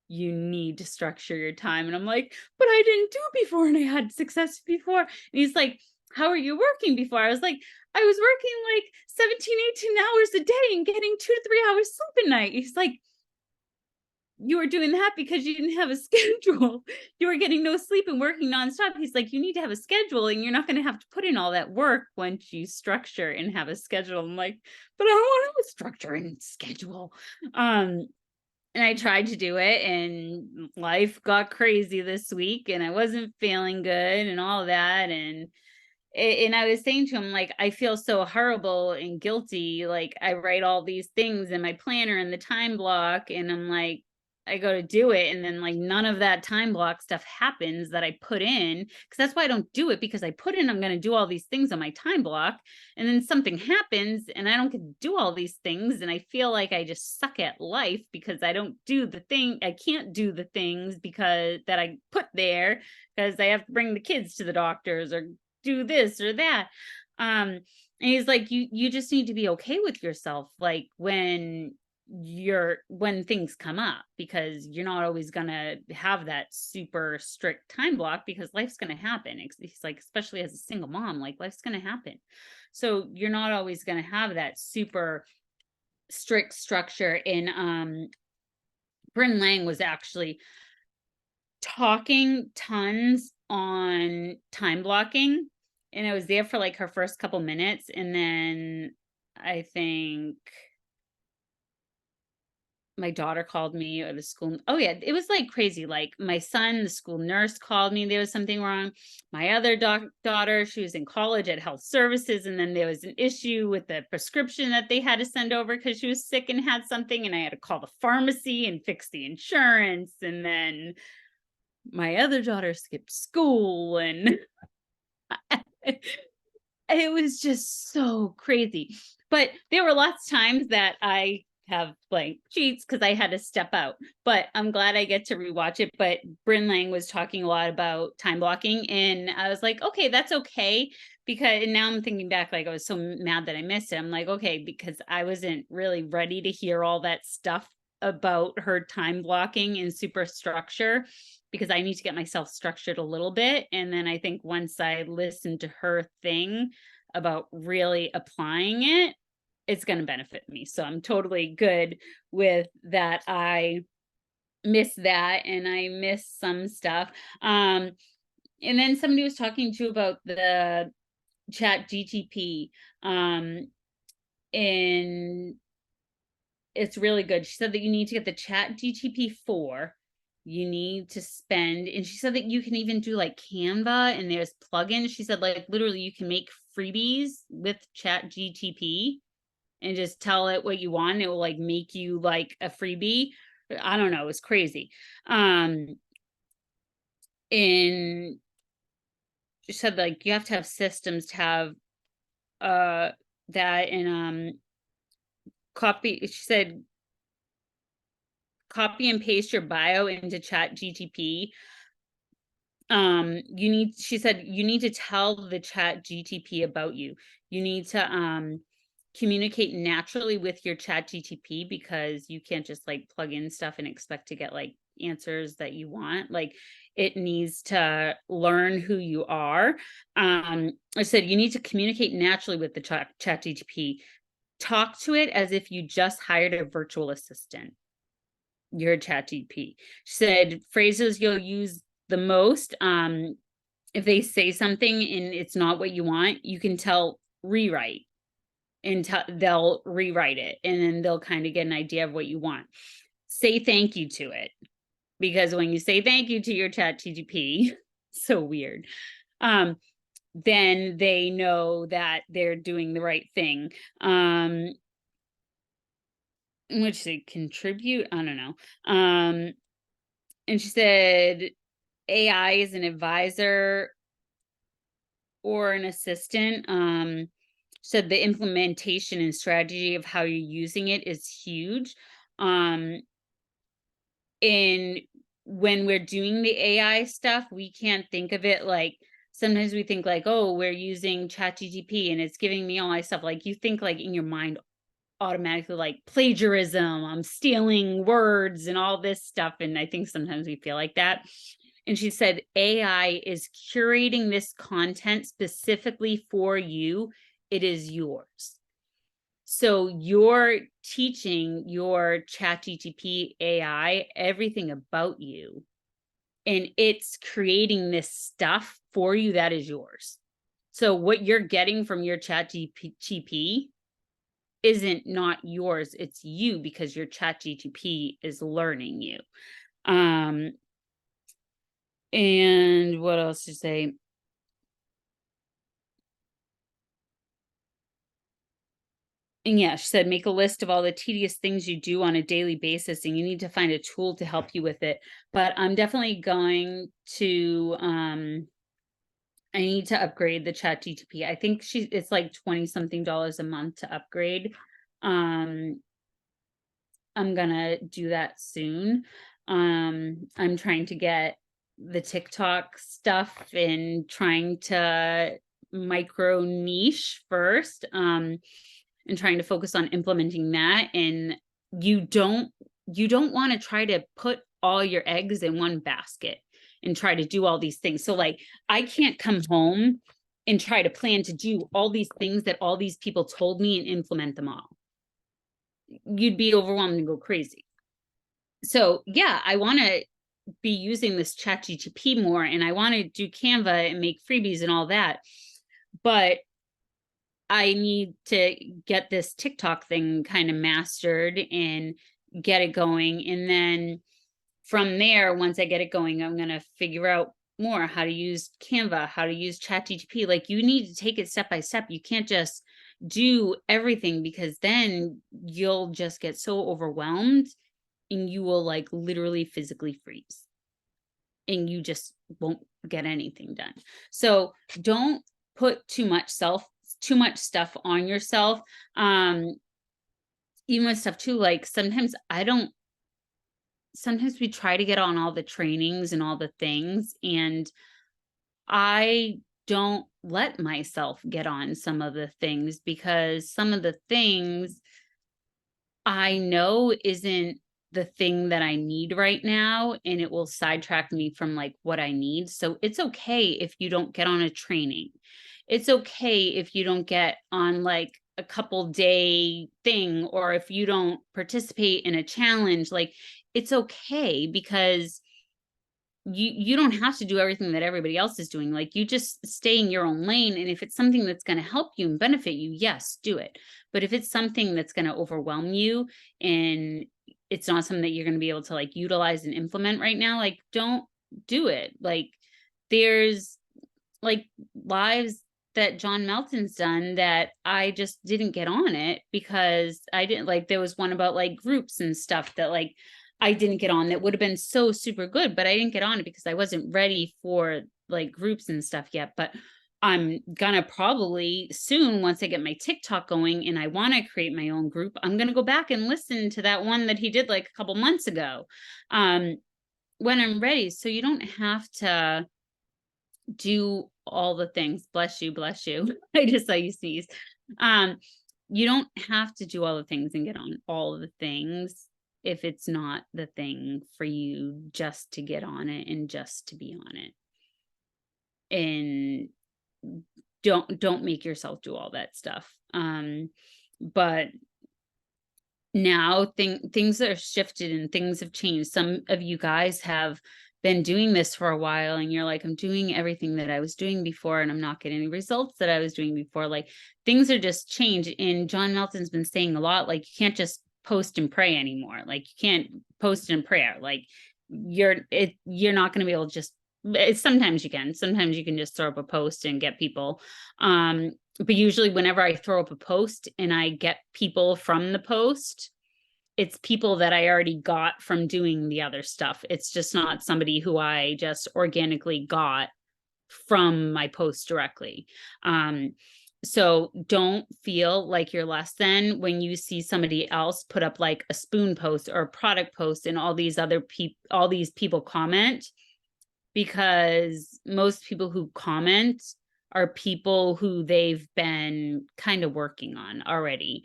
Speaker 2: you need to structure your time. And I'm like, but I didn't do it before and I had success before. And he's like, how are you working before? I was like, I was working like 17, 18 hours a day and getting 2 to 3 hours sleep a night. He's like, you were doing that because you didn't have a schedule. You were getting no sleep and working nonstop. He's like, you need to have a schedule, and you're not going to have to put in all that work once you structure and have a schedule. I'm like, but I don't want to have a structure and schedule. And I tried to do it, and life got crazy this week, and I wasn't feeling good and all that. And I was saying to him, like, I feel so horrible and guilty. Like, I write all these things in my planner and the time block, and I'm like, I go to do it, and then like none of that time block stuff happens that I put in, because that's why I don't do it, because I put in I'm going to do all these things on my time block, and then something happens and I don't get to do all these things, and I feel like I just suck at life because I don't do the thing. I can't do the things because that I put there, because I have to bring the kids to the doctors or do this or that. And he's like, you just need to be okay with yourself, like when things come up, because you're not always gonna have that super strict time block, because life's gonna happen. He's like, especially as a single mom, like life's gonna happen. So you're not always gonna have that super strict structure. And Bryn Lang was actually talking tons on time blocking, and I was there for like her first couple minutes, and then I think my daughter called me, or the school. Oh yeah, it was like crazy. Like my son, the school nurse called me. There was something wrong. My other daughter, she was in college at health services, and then there was an issue with the prescription that they had to send over because she was sick and had something, and I had to call the pharmacy and fix the insurance. And then my other daughter skipped school, and it was just so crazy. But there were lots of times that I have blank sheets because I had to step out. But I'm glad I get to rewatch it. But Bryn Lang was talking a lot about time blocking, and I was like, okay, that's okay. Because and now I'm thinking back, like I was so mad that I missed it. I'm like, okay, because I wasn't really ready to hear all that stuff about her time blocking and super structure, because I need to get myself structured a little bit. And then I think once I listen to her thing about really applying it, it's going to benefit me. So I'm totally good with that. I miss that and I miss some stuff. And then somebody was talking to about the Chat GTP. And it's really good. She said that you need to get the Chat GTP 4. You need to spend, and she said that you can even do like Canva and there's plugins. She said like literally you can make freebies with Chat GTP and just tell it what you want. It will like make you like a freebie. I don't know. It's crazy. And she said like you have to have systems to have that, and copy, she said copy and paste your bio into Chat GTP. She said you need to tell the Chat GTP about you. You need to communicate naturally with your Chat GTP, because you can't just like plug in stuff and expect to get like answers that you want. Like it needs to learn who you are. I said you need to communicate naturally with the Chat GTP. Talk to it as if you just hired a virtual assistant. Your Chat GTP. She said phrases you'll use the most, if they say something and it's not what you want, you can tell rewrite, and they'll rewrite it, and then they'll kind of get an idea of what you want. Say thank you to it, because when you say thank you to your Chat GTP, so weird, then they know that they're doing the right thing. Which they contribute, I don't know. And she said AI is an advisor or an assistant. Said the implementation and strategy of how you're using it is huge. And when we're doing the AI stuff, we can't think of it like, sometimes we think like, oh, we're using ChatGPT and it's giving me all my stuff. Like you think like in your mind automatically like plagiarism, I'm stealing words and all this stuff. And I think sometimes we feel like that. And she said, AI is curating this content specifically for you. It is yours. So you're teaching your ChatGPT AI everything about you, and it's creating this stuff for you that is yours. So what you're getting from your ChatGPT isn't not yours, it's you, because your ChatGPT is learning you. And what else to say? And yeah, she said, make a list of all the tedious things you do on a daily basis, and you need to find a tool to help you with it. But I'm definitely going to, I need to upgrade the Chat GTP. I think it's like 20 something a month to upgrade. I'm gonna do that soon. I'm trying to get the TikTok stuff and trying to micro niche first. And trying to focus on implementing that. And you don't want to try to put all your eggs in one basket and try to do all these things. So like, I can't come home and try to plan to do all these things that all these people told me and implement them all. You'd be overwhelmed and go crazy. So yeah, I want to be using this Chat GTP more, and I want to do Canva and make freebies and all that. But I need to get this TikTok thing kind of mastered and get it going. And then from there, once I get it going, I'm going to figure out more how to use Canva, how to use ChatGPT. Like you need to take it step by step. You can't just do everything, because then you'll just get so overwhelmed and you will like literally physically freeze and you just won't get anything done. So don't put too much stuff on yourself. Even with stuff too, like sometimes we try to get on all the trainings and all the things, and I don't let myself get on some of the things, because some of the things I know isn't the thing that I need right now, and it will sidetrack me from like what I need. So it's okay if you don't get on a training. It's okay if you don't get on like a couple day thing, or if you don't participate in a challenge. Like, it's okay, because you don't have to do everything that everybody else is doing. Like, you just stay in your own lane, and if it's something that's going to help you and benefit you, yes, do it. But if it's something that's going to overwhelm you, and it's not something that you're going to be able to like utilize and implement right now, like, don't do it. Like, there's like lives that John Melton's done that I just didn't get on it, because I didn't like, there was one about like groups and stuff that like I didn't get on, that would have been so super good, but I didn't get on it because I wasn't ready for like groups and stuff yet. But I'm gonna probably soon, once I get my TikTok going and I want to create my own group, I'm gonna go back and listen to that one that he did like a couple months ago, when I'm ready. So you don't have to do all the things. Bless you, bless you. I just saw you sneeze. Um, you don't have to do all the things and get on all the things if it's not the thing for you, just to get on it and just to be on it. And don't make yourself do all that stuff. But now things are shifted and things have changed. Some of you guys have been doing this for a while, and you're like, I'm doing everything that I was doing before and I'm not getting any results that I was doing before. Like, things are just changed. And John Melton's been saying a lot, like, you can't just post and pray anymore. Like, you can't post in prayer. Like, you're not going to be able to just, sometimes you can just throw up a post and get people. But usually whenever I throw up a post and I get people from the post, it's people that I already got from doing the other stuff. It's just not somebody who I just organically got from my post directly. So don't feel like you're less than when you see somebody else put up like a spoon post or a product post and all these people comment, because most people who comment are people who they've been kind of working on already.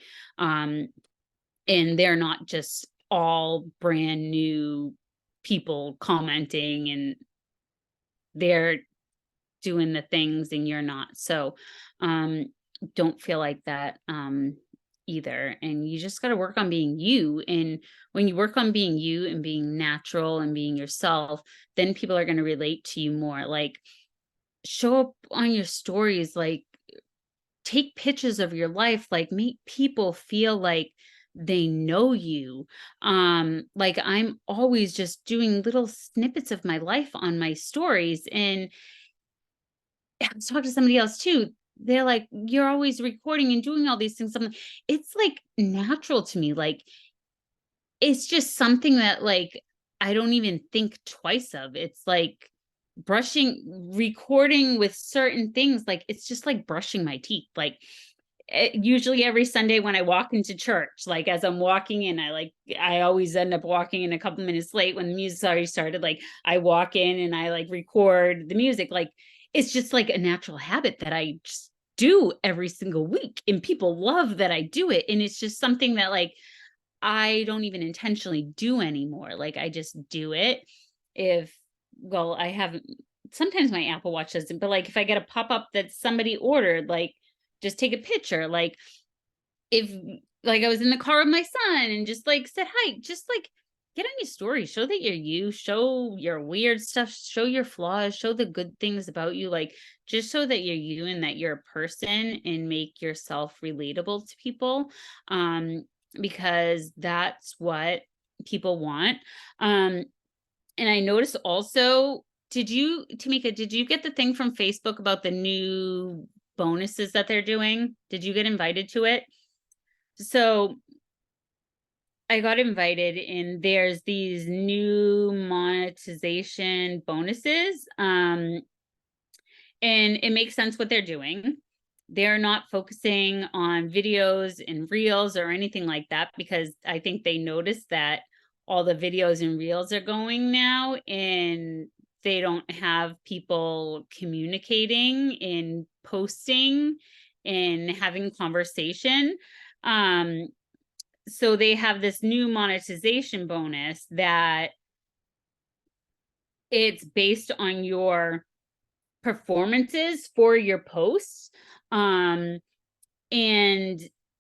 Speaker 2: And they're not just all brand new people commenting, and they're doing the things and you're not. So don't feel like that either. And you just got to work on being you. And when you work on being you and being natural and being yourself, then people are going to relate to you more. Like, show up on your stories, like, take pictures of your life, like, make people feel like they know you. Like, I'm always just doing little snippets of my life on my stories. And I was talking to somebody else too. They're like, you're always recording and doing all these things. It's like natural to me. Like, it's just something that like I don't even think twice of. It's like recording with certain things. Like, it's just like brushing my teeth. Like, usually every Sunday when I walk into church, like as I'm walking in, I always end up walking in a couple minutes late when the music's already started. Like, I walk in and I like record the music. Like, it's just like a natural habit that I just do every single week, and people love that I do it. And it's just something that like I don't even intentionally do anymore. Like, I just do it. I haven't, sometimes my Apple Watch doesn't, but like if I get a pop-up that somebody ordered, like, just take a picture. Like, if like I was in the car with my son and just like said hi, just like get on your story, show that you're you, show your weird stuff, show your flaws, show the good things about you. Like, just show that you're you and that you're a person, and make yourself relatable to people. Because that's what people want. And I noticed also, Tamika, did you get the thing from Facebook about the new bonuses that they're doing? Did you get invited to it? So I got invited, and there's these new monetization bonuses. And it makes sense what they're doing. They're not focusing on videos and reels or anything like that, because I think they noticed that all the videos and reels are going now, and they don't have people communicating and posting and having conversation. so they have this new monetization bonus that it's based on your performances for your posts. And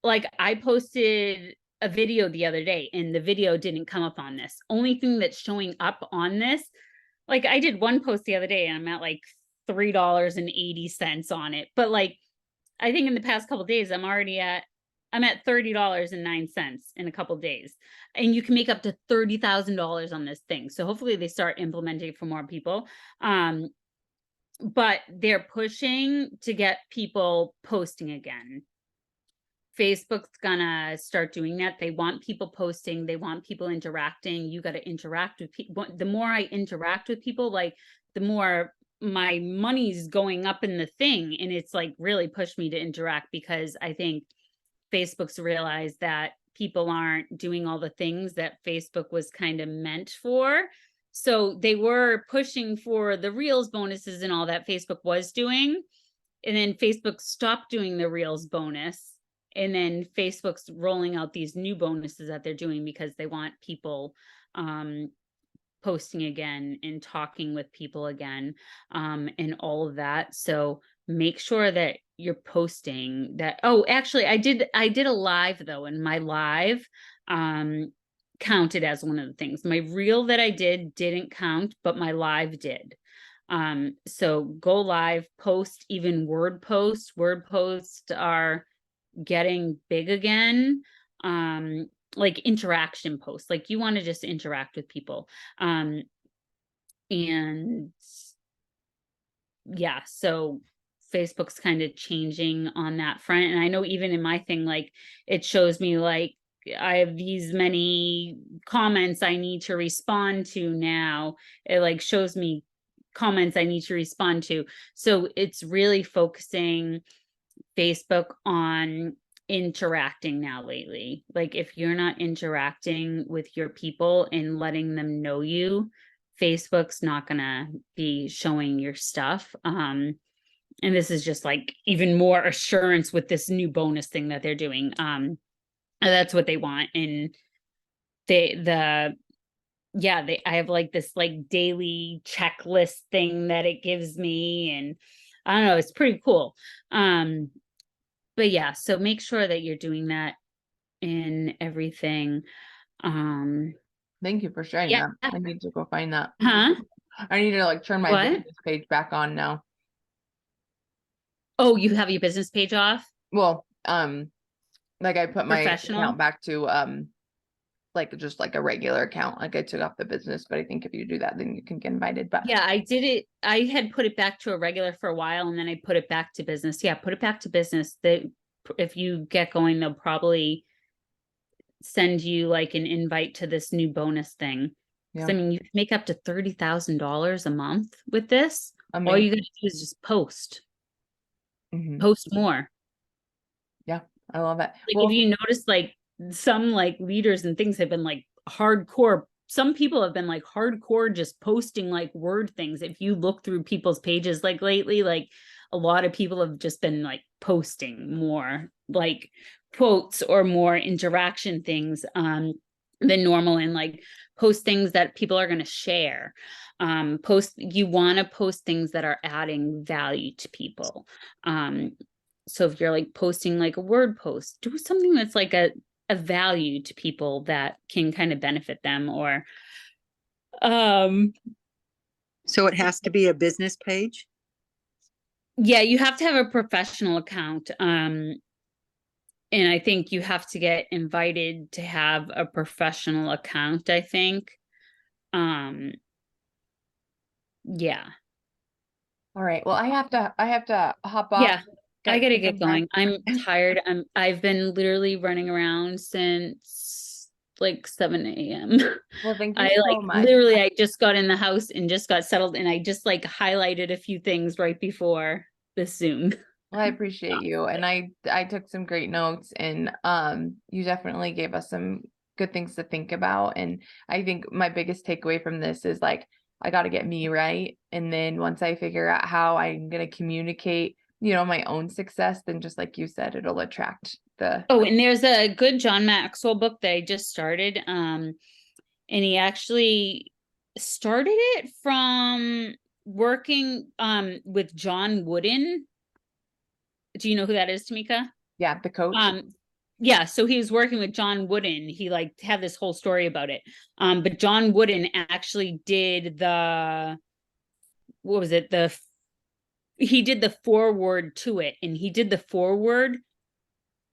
Speaker 2: like I posted a video the other day and the video didn't come up on this. Only thing that's showing up on this, like I did one post the other day and I'm at like $3.80 on it. But like I think in the past couple days I'm at $30.09 in a couple days. And you can make up to $30,000 on this thing. So hopefully they start implementing it for more people. But they're pushing to get people posting again. Facebook's gonna start doing that. They want people posting, they want people interacting. You got to interact with people. The more I interact with people, like the more my money's going up in the thing. And it's like really pushed me to interact, because I think Facebook's realized that people aren't doing all the things that Facebook was kind of meant for. So they were pushing for the Reels bonuses and all that Facebook was doing. And then Facebook stopped doing the Reels bonus. And then Facebook's rolling out these new bonuses that they're doing because they want people posting again and talking with people again, and all of that. So make sure that you're posting that. Oh, actually, I did a live though, and my live counted as one of the things. My reel that I didn't count, but my live did. So go live, post, even word posts. Word posts are getting big again. Like interaction posts, like you want to just interact with people. And yeah, so Facebook's kind of changing on that front. And I know even in my thing, like it shows me like I have these many comments I need to respond to now. It like shows me comments I need to respond to. So it's really focusing Facebook on interacting now lately. Like if you're not interacting with your people and letting them know you, Facebook's not gonna be showing your stuff. And this is just like even more assurance with this new bonus thing that they're doing. That's what they want. And I have like this like daily checklist thing that it gives me, and I don't know, it's pretty cool. But yeah, so make sure that you're doing that in everything.
Speaker 1: Thank you for sharing
Speaker 2: Yeah.
Speaker 1: that. I need to go find that.
Speaker 2: Huh?
Speaker 1: I need to like turn my
Speaker 2: What?
Speaker 1: business page back on now.
Speaker 2: Oh, you have your business page off?
Speaker 1: Well, like I put my
Speaker 2: Professional?
Speaker 1: account back to like just like a regular account. Like I took off the business, but I think if you do that, then you can get invited. But
Speaker 2: Yeah, I did it. I had put it back to a regular for a while and then I put it back to business. Yeah, put it back to business. If you get going, they'll probably send you like an invite to this new bonus thing.
Speaker 1: yeah,
Speaker 2: I mean, you can make up to $30,000 a month with this. All you gotta do is just post. Post more.
Speaker 1: Yeah, I love it.
Speaker 2: Like
Speaker 1: Well,
Speaker 2: if you notice, like some like leaders and things have been like hardcore. Some people have been like hardcore just posting like word things. If you look through people's pages like lately, like a lot of people have just been like posting more like quotes or more interaction things than normal, and like post things that people are going to share. You want to post things that are adding value to people. So if you're like posting like a word post, do something that's like a value to people that can kind of benefit them. Or
Speaker 3: So it has to be a business page?
Speaker 2: yeah, you have to have a professional account. And I think you have to get invited to have a professional account, I think. Yeah.
Speaker 1: all right. Well, I have to hop off.
Speaker 2: Yeah. I gotta
Speaker 1: some
Speaker 2: get going. I'm tired. I've been literally running around since like 7 a.m.
Speaker 1: Well, thank you
Speaker 2: I
Speaker 1: so
Speaker 2: like
Speaker 1: much.
Speaker 2: literally I just got in the house and just got settled, and I just like highlighted a few things right before this Zoom.
Speaker 1: Well, I appreciate you. And I took some great notes, and you definitely gave us some good things to think about. And I think my biggest takeaway from this is like I got to get me right. And then once I figure out how I'm going to communicate, my own success, then just like you said, it'll attract the,
Speaker 2: Oh, and there's a good John Maxwell book that I just started. And he actually started it from working with John Wooden. Do you know who that is, Tamika?
Speaker 1: yeah, the coach.
Speaker 2: Yeah, so he was working with John Wooden. He like had this whole story about it. But John Wooden actually did what was it? He did the foreword to it, and he did the foreword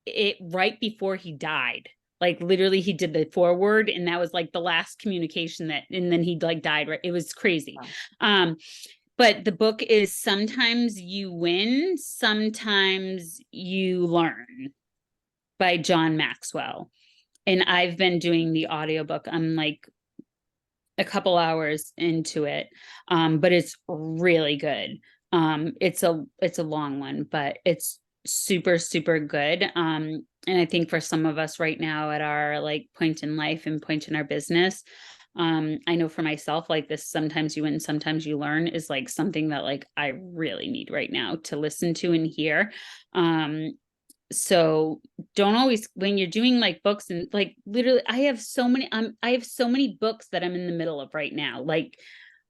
Speaker 2: it right before he died. Like literally he did the foreword, and that was like the last communication and then he like died, right? It was crazy.
Speaker 1: Wow.
Speaker 2: But the book is Sometimes You Win, Sometimes You Learn by John Maxwell. And I've been doing the audiobook. I'm like a couple hours into it. But it's really good. It's a long one, but it's super, super good. And I think for some of us right now at our like point in life and point in our business, I know for myself, like this, Sometimes You Win, Sometimes You Learn is like something that like I really need right now to listen to and hear. So don't always, when you're doing like books and like literally I have so many books that I'm in the middle of right now. Like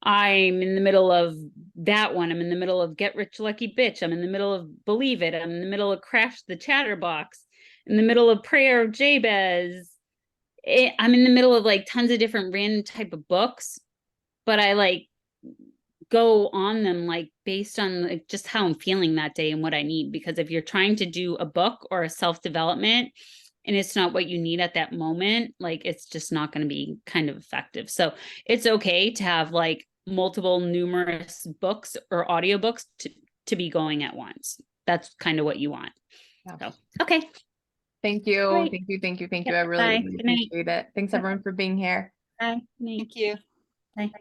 Speaker 2: I'm in the middle of that one. I'm in the middle of Get Rich Lucky Bitch. I'm in the middle of Believe It. I'm in the middle of Crash the Chatterbox, in the middle of Prayer of Jabez. I'm in the middle of like tons of different random type of books, but I like go on them like based on like just how I'm feeling that day and what I need. Because if you're trying to do a book or a self-development and it's not what you need at that moment, like it's just not going to be kind of effective. So it's okay to have like multiple numerous books or audiobooks to be going at once. That's kind of what you want.
Speaker 1: Yeah.
Speaker 2: So okay.
Speaker 1: Thank you.
Speaker 2: Great.
Speaker 1: Thank you. Thank you. Thank you.
Speaker 2: Yep,
Speaker 1: I really,
Speaker 2: bye.
Speaker 1: really
Speaker 2: Good night.
Speaker 1: appreciate it. Thanks everyone for being here.
Speaker 2: Bye. Good night.
Speaker 3: Thank you.
Speaker 2: Bye.